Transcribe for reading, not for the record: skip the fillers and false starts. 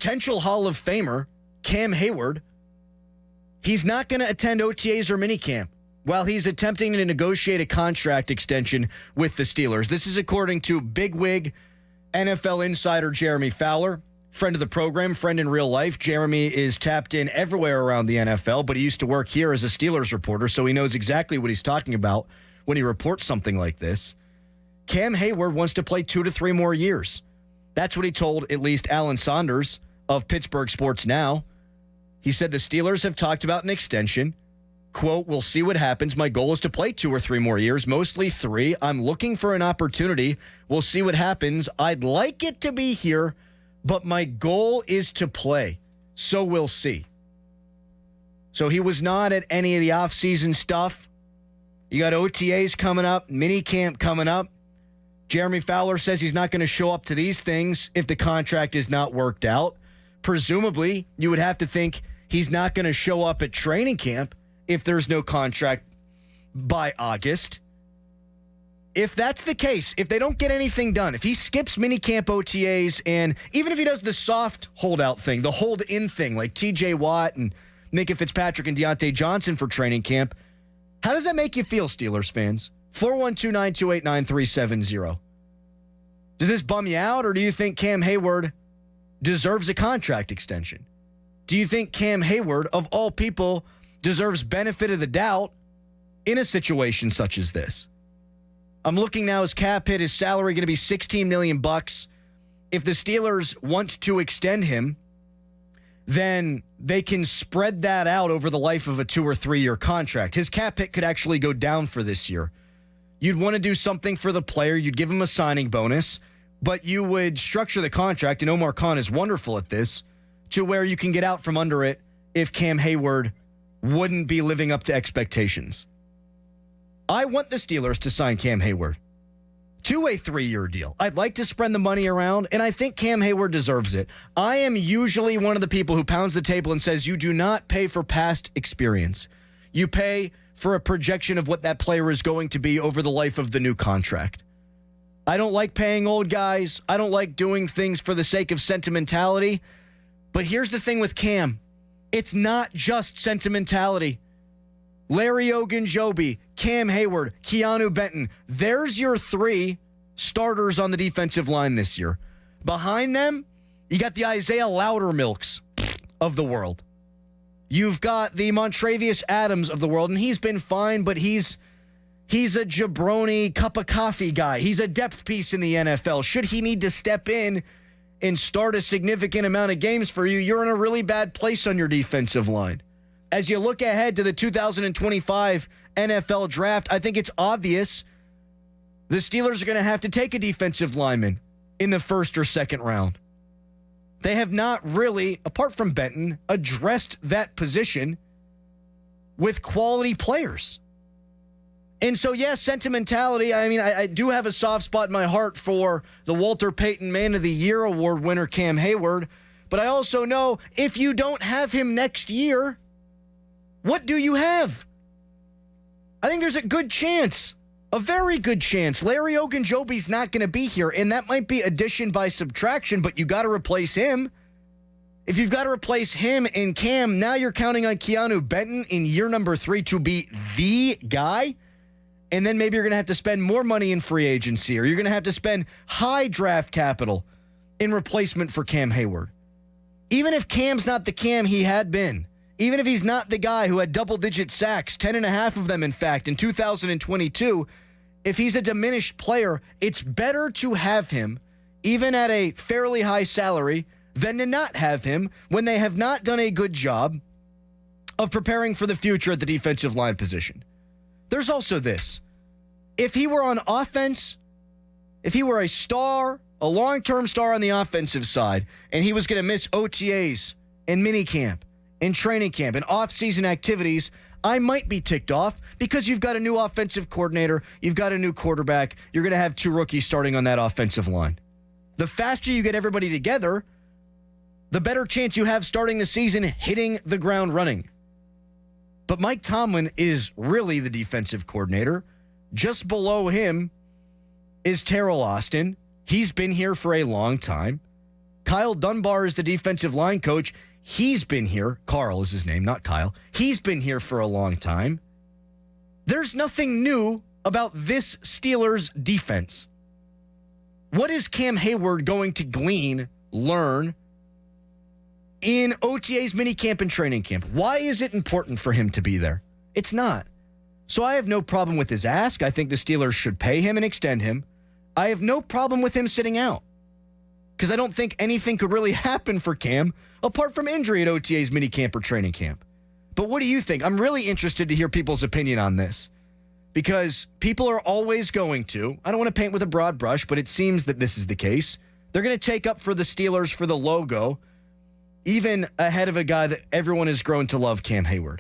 potential Hall of Famer, Cam Heyward, he's not going to attend OTAs or minicamp while he's attempting to negotiate a contract extension with the Steelers. This is according to bigwig NFL insider Jeremy Fowler, friend of the program, friend in real life. Jeremy is tapped in everywhere around the NFL, but he used to work here as a Steelers reporter, so he knows exactly what he's talking about when he reports something like this. Cam Heyward wants to play 2 to 3 more years. That's what he told at least Alan Saunders of Pittsburgh Sports Now. He said the Steelers have talked about an extension. Quote, we'll see what happens. My goal is to play 2 or 3 more years, mostly 3. I'm looking for an opportunity. We'll see what happens. I'd like it to be here, but my goal is to play. So we'll see. So he was not at any of the offseason stuff. You got OTAs coming up, mini camp coming up. Jeremy Fowler says he's not going to show up to these things if the contract is not worked out. Presumably, you would have to think he's not going to show up at training camp if there's no contract by August. If that's the case, if they don't get anything done, if he skips minicamp OTAs, and even if he does the soft holdout thing, the hold-in thing, like TJ Watt and Minka Fitzpatrick and Deontay Johnson for training camp, how does that make you feel, Steelers fans? 412-928-9370. Does this bum you out, or do you think Cam Heyward deserves a contract extension? Do you think Cam Heyward, of all people, deserves benefit of the doubt in a situation such as this? I'm looking now, his cap hit, his salary going to be $16 million. If the Steelers want to extend him, then they can spread that out over the life of a 2 or 3 year contract. His cap hit could actually go down for this year. You'd want to do something for the player. You'd give him a signing bonus, but you would structure the contract, and Omar Khan is wonderful at this, to where you can get out from under it if Cam Heyward wouldn't be living up to expectations. I want the Steelers to sign Cam Heyward to a 3-year deal. I'd like to spread the money around, and I think Cam Heyward deserves it. I am usually one of the people who pounds the table and says you do not pay for past experience. You pay for a projection of what that player is going to be over the life of the new contract. I don't like paying old guys. I don't like doing things for the sake of sentimentality. But here's the thing with Cam. It's not just sentimentality. Larry Ogunjobi, Cam Heyward, Keanu Benton. There's your 3 starters on the defensive line this year. Behind them, you got the Isaiah Loudermilks of the world. You've got the Montravius Adams of the world, and he's been fine, but he's a jabroni cup of coffee guy. He's a depth piece in the NFL. Should he need to step in and start a significant amount of games for you, you're in a really bad place on your defensive line. As you look ahead to the 2025 NFL draft, I think it's obvious the Steelers are going to have to take a defensive lineman in the first or second round. They have not really, apart from Benton, addressed that position with quality players. And so, yes, sentimentality. I mean, I do have a soft spot in my heart for the Walter Payton Man of the Year Award winner, Cam Heyward. But I also know if you don't have him next year, what do you have? I think there's a good chance, a very good chance, Larry Ogunjobi's not going to be here, and that might be addition by subtraction, but you got to replace him. If you've got to replace him and Cam, now you're counting on Keanu Benton in year number 3 to be the guy, and then maybe you're going to have to spend more money in free agency, or you're going to have to spend high draft capital in replacement for Cam Heyward. Even if Cam's not the Cam he had been, even if he's not the guy who had double-digit sacks, 10.5 of them, in fact, in 2022, if he's a diminished player, it's better to have him, even at a fairly high salary, than to not have him when they have not done a good job of preparing for the future at the defensive line position. There's also this. If he were on offense, if he were a star, a long-term star on the offensive side, and he was going to miss OTAs and minicamp, in training camp and off-season activities, I might be ticked off because you've got a new offensive coordinator, you've got a new quarterback, you're going to have 2 rookies starting on that offensive line. The faster you get everybody together, the better chance you have starting the season hitting the ground running. But Mike Tomlin is really the defensive coordinator. Just below him is Terrell Austin. He's been here for a long time. Kyle Dunbar is the defensive line coach. He's been here. Carl is his name, not Kyle. He's been here for a long time. There's nothing new about this Steelers defense. What is Cam Heyward going to glean, learn in OTA's minicamp and training camp? Why is it important for him to be there? It's not. So I have no problem with his ask. I think the Steelers should pay him and extend him. I have no problem with him sitting out because I don't think anything could really happen for Cam apart from injury at OTA's minicamp or training camp. But what do you think? I'm really interested to hear people's opinion on this because people are always going to, I don't want to paint with a broad brush, but it seems that this is the case. They're going to take up for the Steelers for the logo, even ahead of a guy that everyone has grown to love, Cam Heyward.